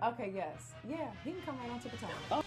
Okay, yes. Yeah, he can come right on to the top. Oh.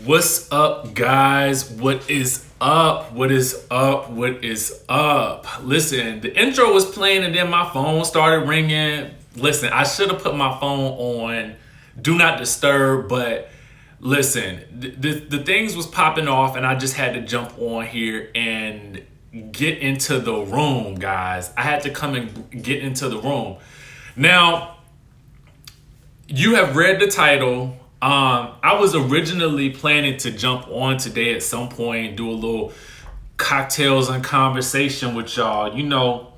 What's up, guys? What is up? What is up? What is up? Listen, the intro was playing and then my phone started ringing. Listen, I should have put my phone on do not disturb, but listen, the things was popping off and I just had to jump on here and get into the room, guys. I had to come and get into the room. Now, you have read the title. I was originally planning to jump on today at some point and do a little cocktails and conversation with y'all, you know.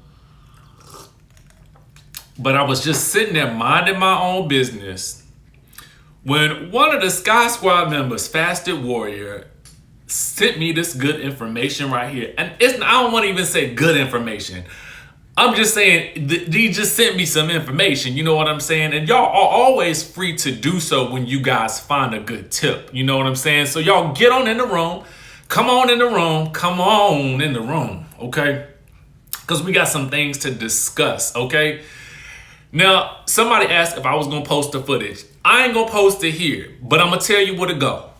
But I was just sitting there minding my own business when one of the Sky Squad members, Fasted Warrior, sent me this good information right here. And I don't want to even say good information. I'm just saying, he just sent me some information, you know what I'm saying? And y'all are always free to do so when you guys find a good tip, you know what I'm saying? So y'all get on in the room, come on in the room, come on in the room, okay? Because we got some things to discuss, okay? Now, somebody asked if I was going to post the footage. I ain't going to post it here, but I'm going to tell you where to go.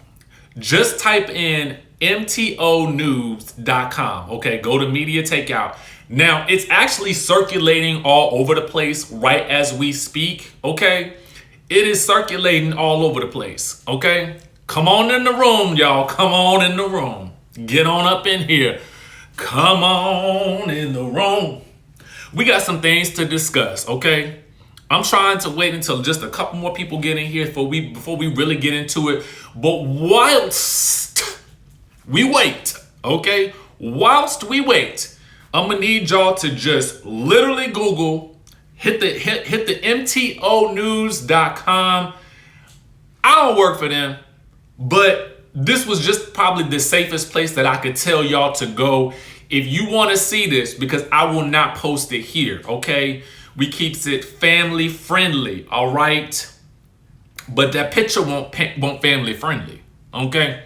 Just type in mtonews.com, okay? Go to Media Takeout. Now, it's actually circulating all over the place right as we speak, okay? It is circulating all over the place, okay? Come on in the room, y'all. Come on in the room. Get on up in here. Come on in the room. We got some things to discuss, okay? I'm trying to wait until just a couple more people get in here before we really get into it. But whilst we wait, okay? Whilst we wait, I'm gonna need y'all to just literally Google, hit the mtonews.com. I don't work for them, but this was just probably the safest place that I could tell y'all to go if you want to see this, because I will not post it here, okay? We keeps it family friendly, all right? But that picture won't family friendly, okay?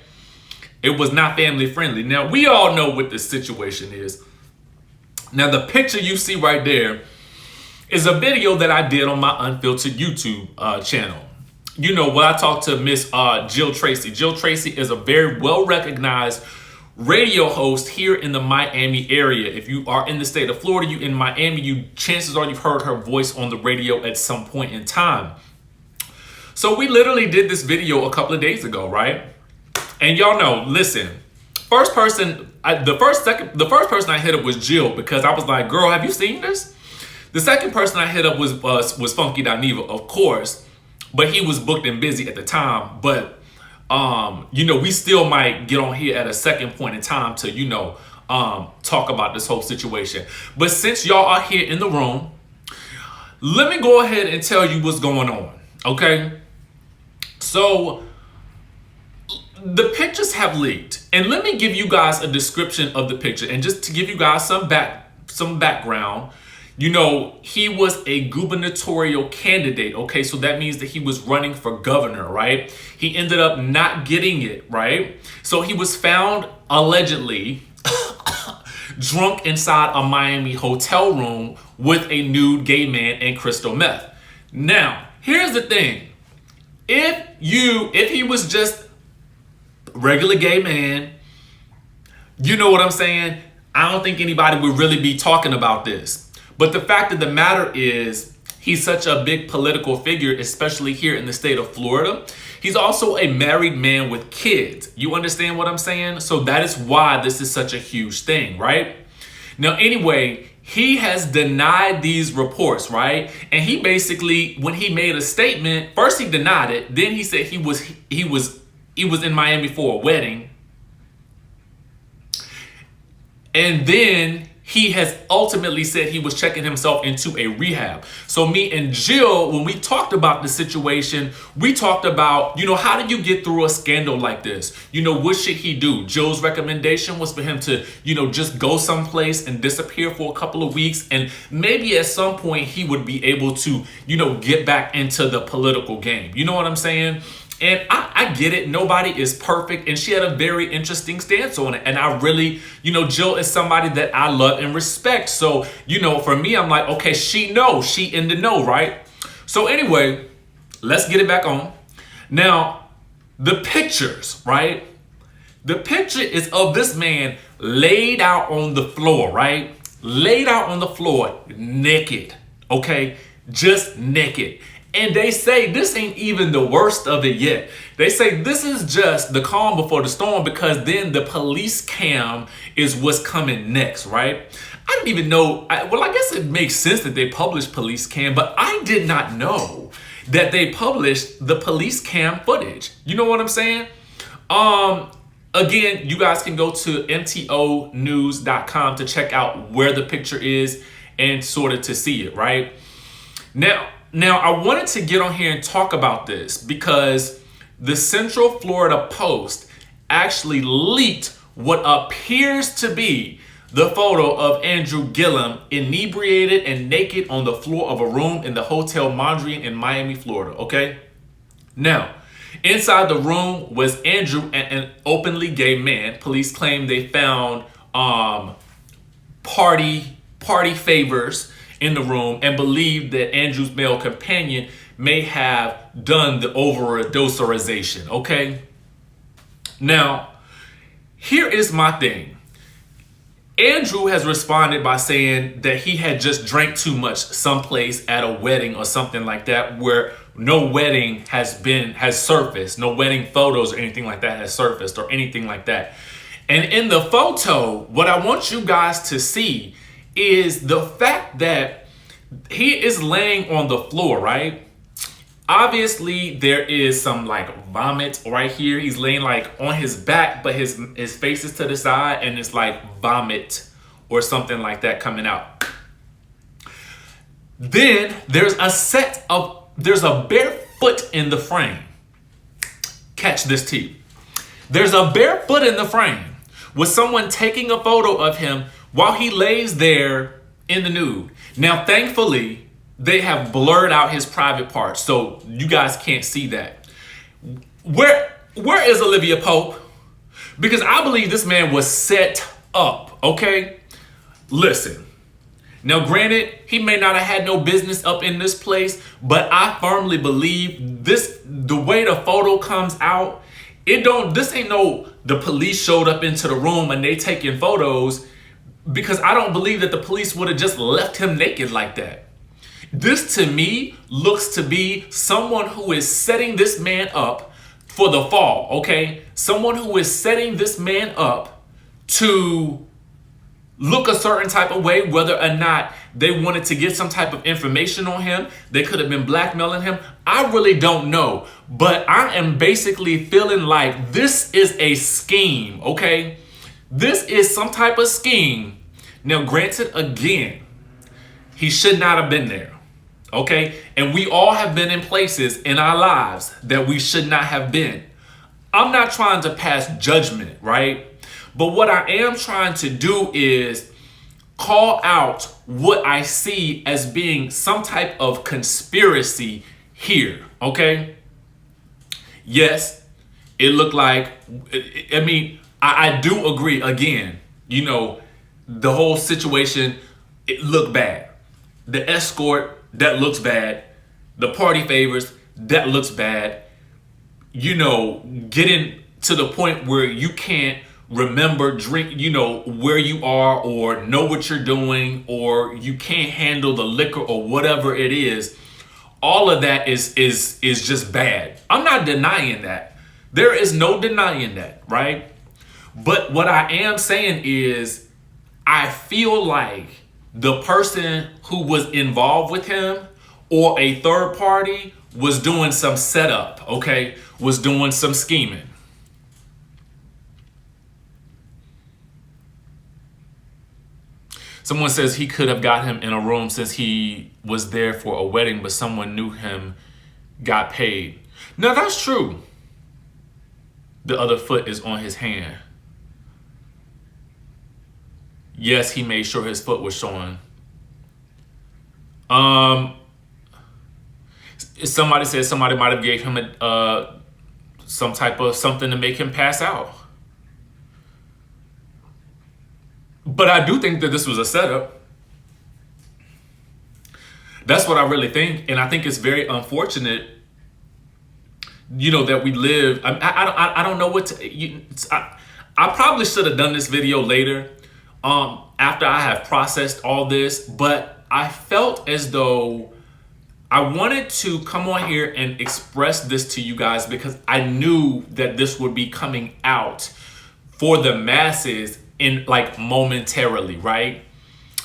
It was not family friendly. Now, we all know what the situation is. Now, the picture you see right there is a video that I did on my Unfiltered YouTube channel. You know, when I talked to Miss Jill Tracy. Jill Tracy is a very well-recognized radio host here in the Miami area. If you are in the state of Florida, you in Miami, chances are you've heard her voice on the radio at some point in time. So we literally did this video a couple of days ago, right? And y'all know, listen, the first person I hit up was Jill, because I was like, girl, have you seen this? The second person I hit up was Funky Dineva, of course, but he was booked and busy at the time. But you know, we still might get on here at a second point in time to, you know, talk about this whole situation. But since y'all are here in the room, let me go ahead and tell you what's going on, okay? So the pictures have leaked, and let me give you guys a description of the picture. And just to give you guys some background, you know, he was a gubernatorial candidate, okay? So that means that he was running for governor, right? He ended up not getting it, right? So he was found allegedly drunk inside a Miami hotel room with a nude gay man and crystal meth. Now, here's the thing. If he was just regular gay man, you know what I'm saying? I don't think anybody would really be talking about this. But the fact of the matter is, he's such a big political figure, especially here in the state of Florida. He's also a married man with kids. You understand what I'm saying? So that is why this is such a huge thing, right? Now, anyway, he has denied these reports, right? And he basically, when he made a statement, first he denied it. Then he said he was in Miami for a wedding. And then he has ultimately said he was checking himself into a rehab. So me and Jill, when we talked about the situation, we talked about, how do you get through a scandal like this? What should he do? Jill's recommendation was for him to, just go someplace and disappear for a couple of weeks. And maybe at some point he would be able to, get back into the political game. You know what I'm saying? And I get it. Nobody is perfect. And she had a very interesting stance on it. And I really, Jill is somebody that I love and respect. So, for me, I'm like, okay, she knows. She in the know, right? So anyway, let's get it back on. Now, the pictures, right? The picture is of this man laid out on the floor, right? Laid out on the floor, naked, okay? Just naked. And they say this ain't even the worst of it yet. They say this is just the calm before the storm, because then the police cam is what's coming next, right? I didn't even know. I guess it makes sense that they published police cam, but I did not know that they published the police cam footage. You know what I'm saying? Again, you guys can go to mtonews.com to check out where the picture is and sort of to see it, right? Now, I wanted to get on here and talk about this because the Central Florida Post actually leaked what appears to be the photo of Andrew Gillum inebriated and naked on the floor of a room in the Hotel Mondrian in Miami, Florida, okay? Now, inside the room was Andrew, an openly gay man. Police claim they found party favors in the room and believe that Andrew's male companion may have done the overdoserization, okay? Now, here is my thing. Andrew has responded by saying that he had just drank too much someplace at a wedding or something like that, where no wedding has surfaced, no wedding photos or anything like that has surfaced or anything like that. And in the photo, what I want you guys to see is the fact that he is laying on the floor, right? Obviously, there is some like vomit right here. He's laying like on his back, but his face is to the side and it's like vomit or something like that coming out. Then there's a bare foot in the frame. Catch this T. There's a bare foot in the frame with someone taking a photo of him while he lays there in the nude. Now, thankfully, they have blurred out his private parts, so you guys can't see that. Where is Olivia Pope? Because I believe this man was set up, okay? Listen. Now, granted, he may not have had no business up in this place, but I firmly believe the way the photo comes out, this ain't no, the police showed up into the room and they taking photos, because I don't believe that the police would have just left him naked like that. This to me looks to be someone who is setting this man up for the fall, okay? Someone who is setting this man up to look a certain type of way, whether or not they wanted to get some type of information on him. They could have been blackmailing him. I really don't know. But I am basically feeling like this is a scheme, okay? This is some type of scheme. Now, granted, again, he should not have been there, okay? And we all have been in places in our lives that we should not have been. I'm not trying to pass judgment, right? But what I am trying to do is call out what I see as being some type of conspiracy here, okay? Yes, it looked like, I do agree, again, the whole situation, it looked bad. The escort, that looks bad. The party favors, that looks bad. Getting to the point where you can't remember, drink, where you are or know what you're doing, or you can't handle the liquor or whatever it is. All of that is just bad. I'm not denying that. There is no denying that, right? But what I am saying is, I feel like the person who was involved with him or a third party was doing some setup, okay? Was doing some scheming. Someone says he could have got him in a room since he was there for a wedding, but someone knew him, got paid. Now, that's true. The other foot is on his hand. Yes, he made sure his foot was showing. Somebody said somebody might have gave him some type of something to make him pass out. But I do think that this was a setup. That's what I really think. And I think it's very unfortunate, that we live. I don't know what to, I probably should have done this video later after I have processed all this. But I felt as though I wanted to come on here and express this to you guys because I knew that this would be coming out for the masses in like momentarily, right?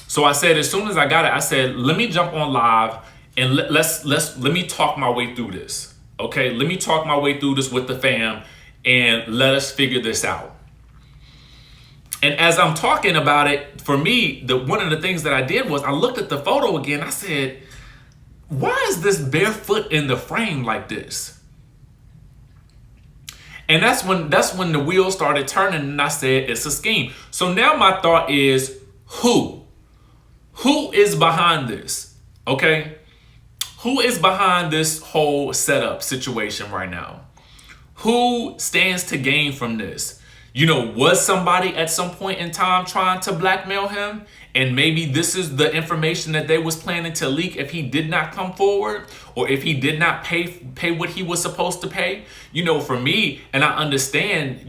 So I said, as soon as I got it, I said, let me jump on live and let me talk my way through this. Okay, let me talk my way through this with the fam and let us figure this out. And as I'm talking about it, for me, one of the things that I did was I looked at the photo again. I said, why is this barefoot in the frame like this? And that's when the wheels started turning and I said, it's a scheme. So now my thought is, who is behind this? Okay. Who is behind this whole setup situation right now? Who stands to gain from this? Was somebody at some point in time trying to blackmail him? And maybe this is the information that they was planning to leak if he did not come forward or if he did not pay what he was supposed to pay. For me, and I understand,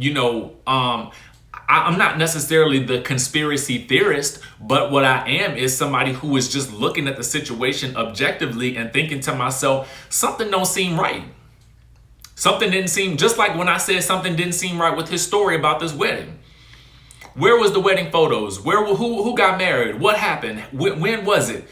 I'm not necessarily the conspiracy theorist, but what I am is somebody who is just looking at the situation objectively and thinking to myself, something don't seem right. Something didn't seem, just like when I said something didn't seem right with his story about this wedding. Where was the wedding photos? Who got married? What happened? When was it?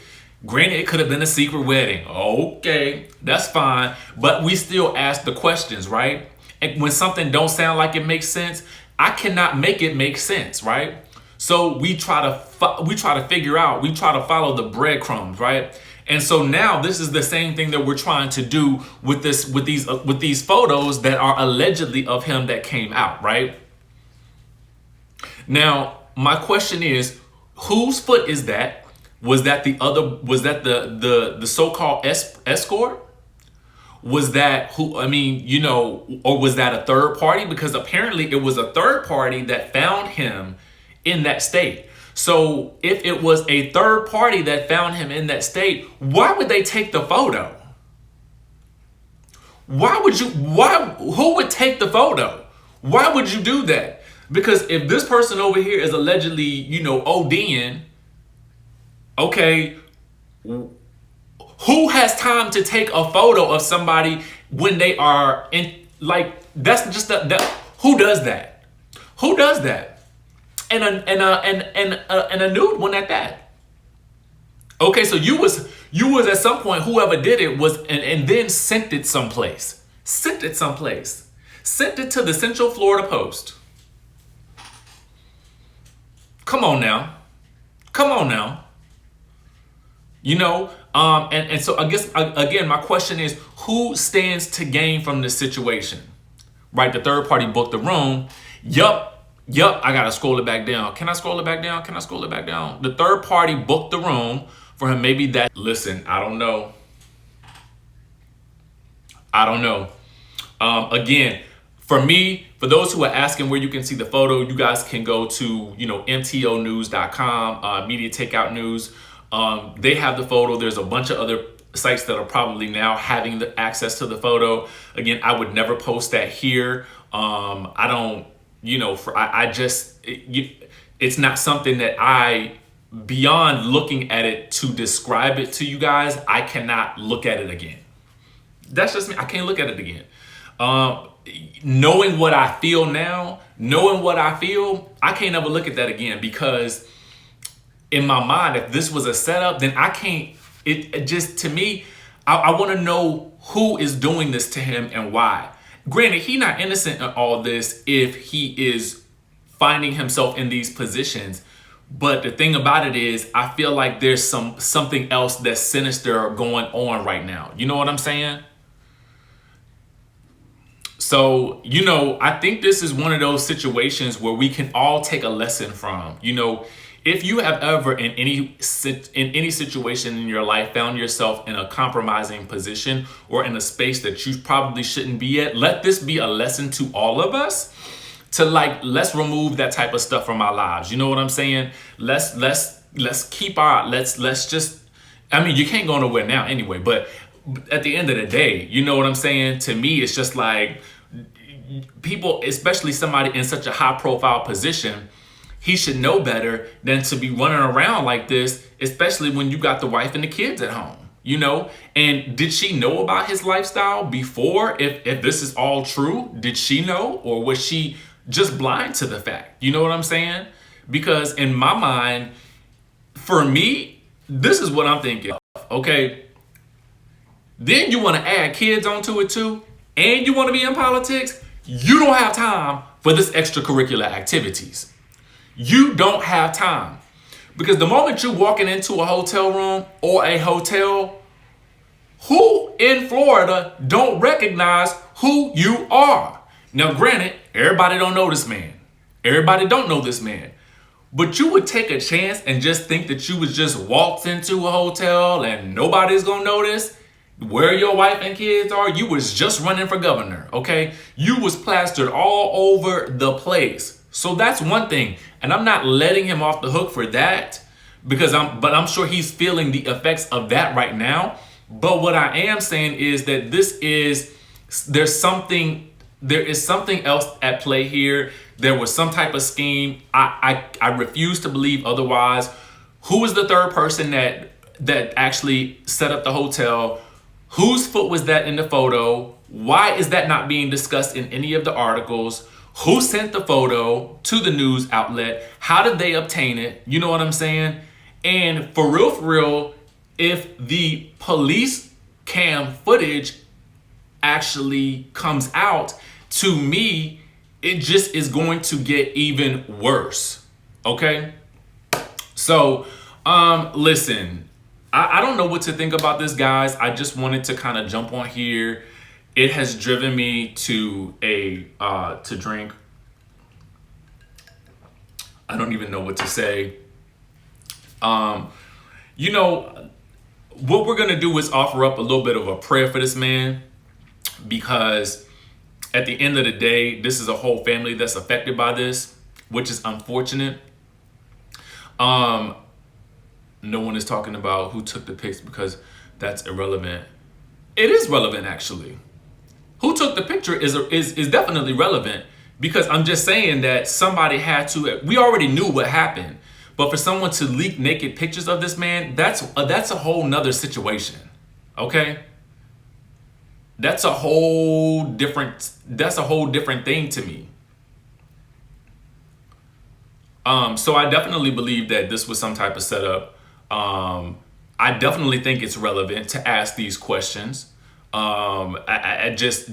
Granted, it could have been a secret wedding. Okay, that's fine. But we still ask the questions, right? And when something don't sound like it makes sense, I cannot make it make sense, right? So we try to figure out, we try to follow the breadcrumbs, right? And so now this is the same thing that we're trying to do with these photos that are allegedly of him that came out, right? Now, my question is, whose foot is that? Was that the so-called escort? Was that or was that a third party? Because apparently it was a third party that found him in that state. So if it was a third party that found him in that state, why would they take the photo? Who would take the photo? Why would you do that? Because if this person over here is allegedly, ODing, okay, who has time to take a photo of somebody when they are in, like, that's just who does that? Who does that? And a nude one at that. Okay, so you was at some point, whoever did it was, and then sent it someplace. Sent it to the Central Florida Post. Come on now. And so I guess, again, my question is, who stands to gain from this situation? Right, the third party booked the room. Yup, I gotta scroll it back down. Can I scroll it back down? The third party booked the room for him. Maybe that, listen, I don't know. Again, for me, for those who are asking where you can see the photo, you guys can go to, mtonews.com, Media Takeout News. They have the photo. There's a bunch of other sites that are probably now having the access to the photo. Again, I would never post that here. I don't, it's not something that beyond looking at it to describe it to you guys, I cannot look at it again. That's just me. I can't look at it again. Knowing what I feel now, I can't ever look at that again, because in my mind, if this was a setup, then I can't, it just, to me, I want to know who is doing this to him and why. Granted, he's not innocent in all this if he is finding himself in these positions, But the thing about it is, I feel like there's something else that's sinister going on right now. You know what I'm saying? So, you know, I think this is one of those situations where we can all take a lesson from. You know, if you have ever in any situation in your life found yourself in a compromising position or in a space that you probably shouldn't be at, let this be a lesson to all of us to like, let's remove that type of stuff from our lives. You know what I'm saying? Let's keep our, let's just, I mean, you can't go nowhere now anyway, but at the end of the day, you know what I'm saying? To me, it's just like people, especially somebody in such a high profile position, he should know better than to be running around like this, especially when you got the wife and the kids at home, you know? And did she know about his lifestyle before? If this is all true, did she know? Or was she just blind to the fact? You know what I'm saying? Because in my mind, for me, this is what I'm thinking of, okay? Then you want to add kids onto it too, and you want to be in politics? You don't have time for this extracurricular activities. You don't have time. Because the moment you're walking into a hotel room or a hotel, who in Florida don't recognize who you are? Now, granted, everybody don't know this man. Everybody don't know this man. But you would take a chance and just think that you would just waltz into a hotel and nobody's gonna notice where your wife and kids are. You was just running for governor, okay? You was plastered all over the place. So that's one thing. And I'm not letting him off the hook for that because I'm sure he's feeling the effects of that right now. But what I am saying is that there is something else at play here. There was some type of scheme. I refuse to believe otherwise. Who was the third person that actually set up the hotel? Whose foot was that in the photo? Why is that not being discussed in any of the articles? Who sent the photo to the news outlet? How did they obtain it? You know what I'm saying? And for real, if the police cam footage actually comes out, to me, it just is going to get even worse. Okay? So, listen, I don't know what to think about this, guys. I just wanted to kind of jump on here. It has driven me to drink. I don't even know what to say. You know, what we're going to do is offer up a little bit of a prayer for this man, because at the end of the day, this is a whole family that's affected by this, which is unfortunate. No one is talking about who took the pics because that's irrelevant. It is relevant, actually. Who took the picture is definitely relevant, because I'm just saying that somebody had to. We already knew what happened, but for someone to leak naked pictures of this man, that's a whole nother situation. Okay, that's a whole different thing to me. So I definitely believe that this was some type of setup. I definitely think it's relevant to ask these questions. Just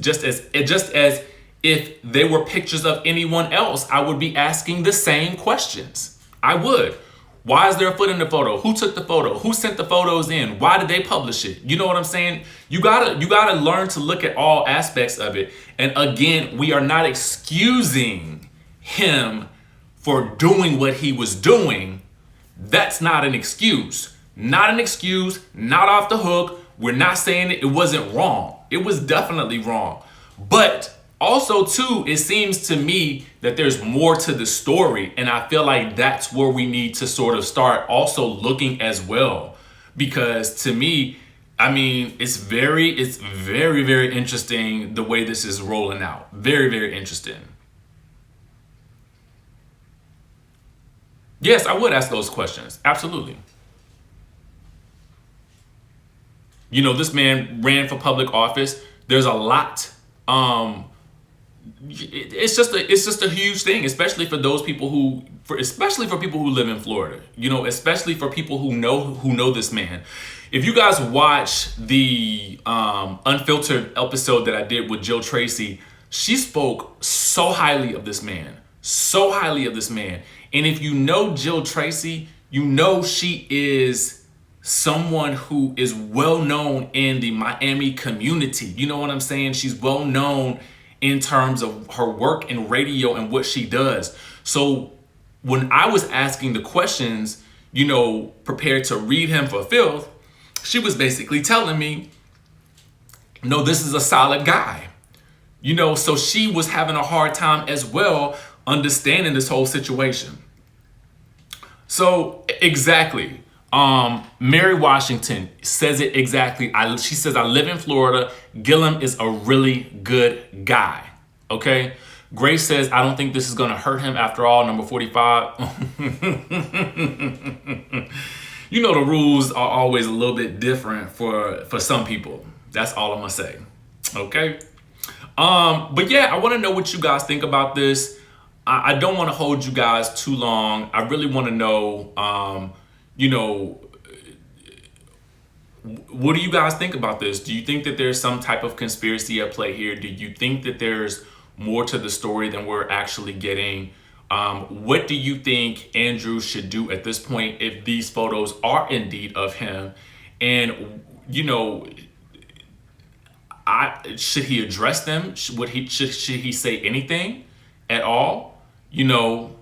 as if they were pictures of anyone else, I would be asking the same questions. I would. Why is there a foot in the photo? Who took the photo? Who sent the photos in? Why did they publish it? You know what I'm saying? You gotta learn to look at all aspects of it. And again, we are not excusing him for doing what he was doing. That's not an excuse. Not an excuse, not off the hook. We're not saying it wasn't wrong. It was definitely wrong. But also, too, it seems to me that there's more to the story. And I feel like that's where we need to sort of start also looking as well. Because to me, I mean, it's very, very interesting the way this is rolling out. Very, very interesting. Yes, I would ask those questions. Absolutely. You know, this man ran for public office. There's a lot. It's just a huge thing, especially for those people especially for people who live in Florida. You know, especially for people who know this man. If you guys watch the unfiltered episode that I did with Jill Tracy, she spoke so highly of this man. so highly of this man. And if you know Jill Tracy, you know she is someone who is well known in the Miami community. You know what I'm saying? She's well known in terms of her work in radio and what she does. So when I was asking the questions, you know, prepared to read him for filth, she was basically telling me, no, this is a solid guy. You know, so she was having a hard time as well understanding this whole situation. So exactly, Mary Washington says it exactly. She says, I live in Florida. Gillum is a really good guy. Okay. Grace says, I don't think this is going to hurt him after all. Number 45. You know, the rules are always a little bit different for some people. That's all I'm going to say. Okay. But yeah, I want to know what you guys think about this. I don't want to hold you guys too long. I really want to know, you know, what do you guys think about this? Do you think that there's some type of conspiracy at play here? Do you think that there's more to the story than we're actually getting? What do you think Andrew should do at this point if these photos are indeed of him? And, you know, should he address them? Should he say anything at all? You know,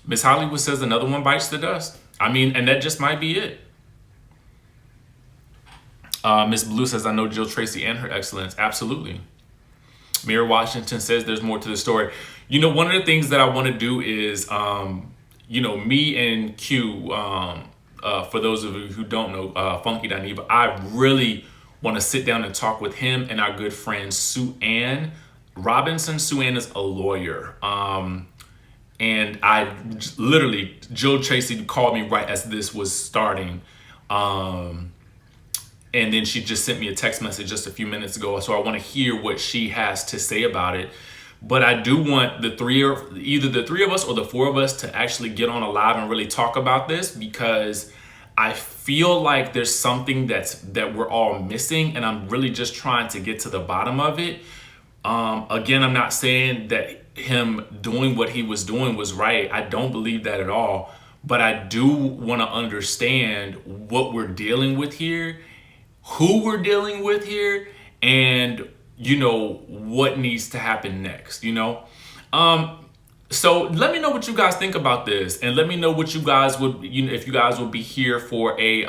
Miss Hollywood says another one bites the dust. I mean, and that just might be it. Miss Blue says, I know Jill Tracy and her excellence. Absolutely. Mary Washington says there's more to the story. You know, one of the things that I want to do is, you know, me and Q, for those of you who don't know, Funky Dineva, I really want to sit down and talk with him and our good friend Sue Ann Robinson. Sue Ann is a lawyer. And I literally, Jill Tracy called me right as this was starting. And then she just sent me a text message just a few minutes ago. So I want to hear what she has to say about it. But I do want either the three of us or the four of us to actually get on a live and really talk about this, because I feel like there's something that we're all missing, and I'm really just trying to get to the bottom of it. Again, I'm not saying that him doing what he was doing was right. I don't believe that at all. But I do want to understand what we're dealing with here, who we're dealing with here, and, you know, what needs to happen next, you know? So let me know what you guys think about this, and let me know what you guys would, you know, if you guys would be here for a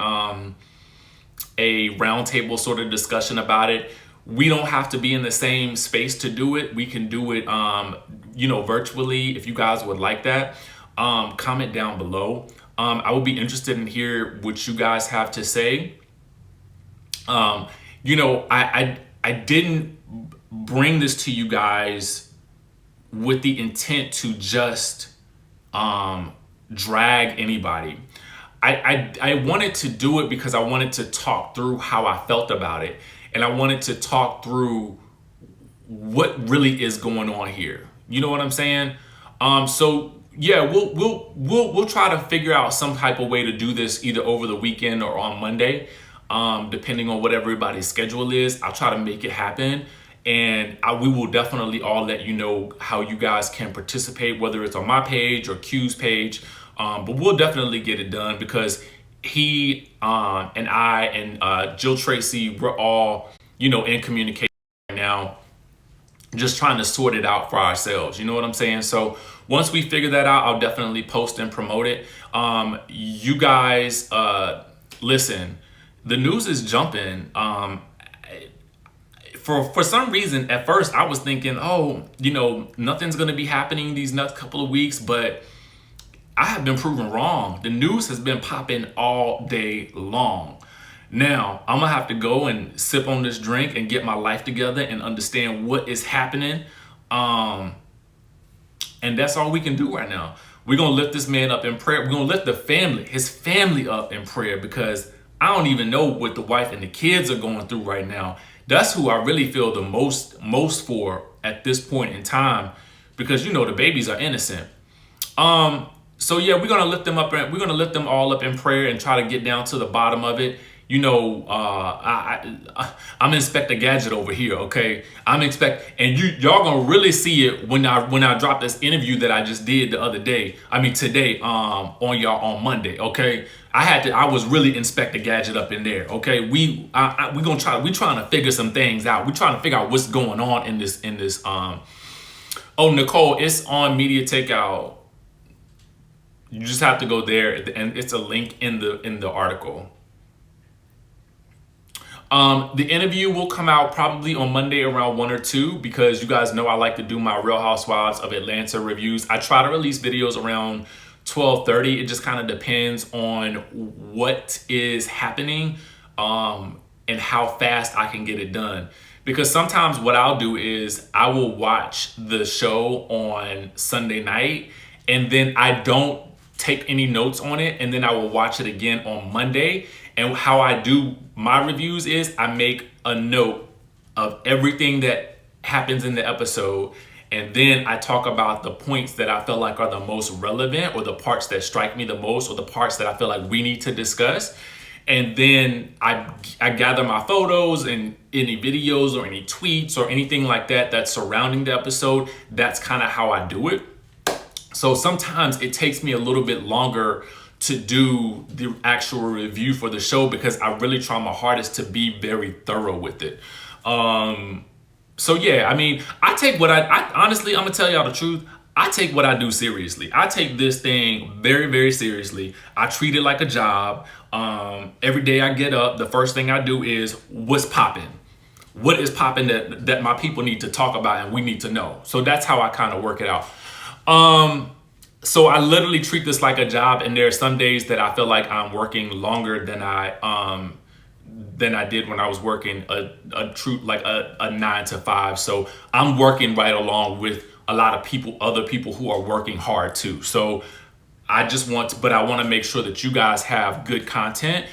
roundtable sort of discussion about it. We don't have to be in the same space to do it. We can do it, you know, virtually if you guys would like that. Comment down below. I would be interested in hear what you guys have to say. You know, I didn't bring this to you guys with the intent to just drag anybody. I wanted to do it because I wanted to talk through how I felt about it, and I wanted to talk through what really is going on here. You know what I'm saying? So yeah, we'll try to figure out some type of way to do this either over the weekend or on Monday. Depending on what everybody's schedule is, I'll try to make it happen. And we will definitely all let you know how you guys can participate, whether it's on my page or Q's page. But we'll definitely get it done, because he and I and Jill Tracy, we're all, you know, in communication right now, just trying to sort it out for ourselves. You know what I'm saying? So once we figure that out, I'll definitely post and promote it. You guys, listen. The news is jumping. For some reason, at first I was thinking, oh, you know, nothing's going to be happening these next couple of weeks, but I have been proven wrong. The news has been popping all day long. Now, I'm going to have to go and sip on this drink and get my life together and understand what is happening. And that's all we can do right now. We're going to lift this man up in prayer. We're going to lift his family up in prayer, because I don't even know what the wife and the kids are going through right now. That's who I really feel the most for at this point in time, because, you know, the babies are innocent. So yeah, we're gonna lift them up, and we're gonna lift them all up in prayer and try to get down to the bottom of it. I'm Inspector Gadget over here, okay? And y'all gonna really see it when I drop this interview that I just did the other day. Today, on Monday, okay? I was really Inspector Gadget up in there, okay? We trying to figure some things out. We trying to figure out what's going on in this. Oh, Nicole, it's on Media Takeout. You just have to go there, and it's a link in the article. The interview will come out probably on Monday around 1 or 2 because you guys know I like to do my Real Housewives of Atlanta reviews. I try to release videos around 12:30. It just kind of depends on what is happening and how fast I can get it done. Because sometimes what I'll do is I will watch the show on Sunday night and then I don't take any notes on it, and then I will watch it again on Monday. And how I do my reviews is I make a note of everything that happens in the episode, and then I talk about the points that I feel like are the most relevant, or the parts that strike me the most, or the parts that I feel like we need to discuss. And then I gather my photos and any videos or any tweets or anything like that that's surrounding the episode. That's kind of how I do it. So sometimes it takes me a little bit longer to do the actual review for the show because I really try my hardest to be very thorough with it. So yeah, I take what I honestly, I'm gonna tell y'all the truth. I take what I do seriously. I take this thing very, very seriously. I treat it like a job. Every day I get up, the first thing I do is what's popping? What is popping that my people need to talk about and we need to know? So that's how I kind of work it out. So I literally treat this like a job, and there are some days that I feel like I'm working longer than I did when I was working a 9 to 5. So I'm working right along with a lot of people, other people who are working hard too. So I want to make sure that you guys have good content,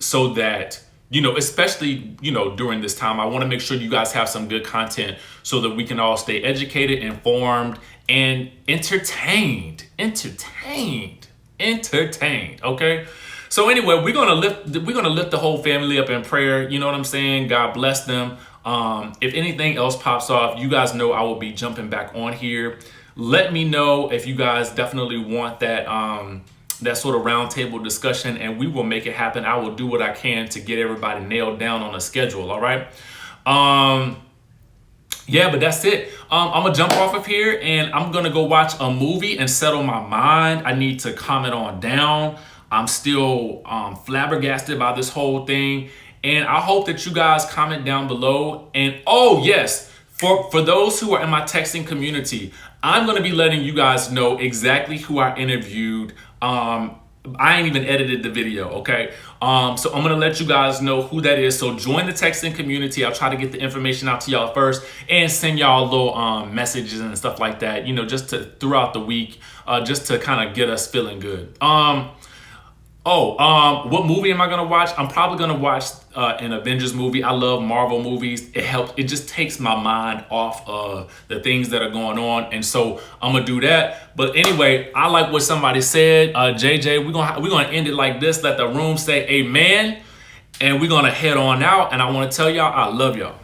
so that, especially, during this time, I want to make sure you guys have some good content so that we can all stay educated, informed, and entertained. Okay. So anyway, we're gonna lift the whole family up in prayer. You know what I'm saying? God bless them. If anything else pops off, you guys know I will be jumping back on here. Let me know if you guys definitely want that sort of roundtable discussion, and we will make it happen. I will do what I can to get everybody nailed down on a schedule. All right. Yeah, but that's it. I'm gonna jump off of here and I'm gonna go watch a movie and settle my mind. I need to calm it on down. I'm still flabbergasted by this whole thing, and I hope that you guys comment down below. And oh yes, for those who are in my texting community, I'm gonna be letting you guys know exactly who I interviewed. I ain't even edited the video, okay? So I'm gonna let you guys know who that is. So join the texting community. I'll try to get the information out to y'all first and send y'all little messages and stuff like that, just throughout the week, just to kind of get us feeling good. What movie am I gonna watch? I'm probably gonna watch an Avengers movie. I love Marvel movies. It helps. It just takes my mind off of the things that are going on, and so I'm gonna do that. But anyway, I like what somebody said. JJ, we're gonna end it like this. Let the room say amen, and we're gonna head on out. And I want to tell y'all I love y'all.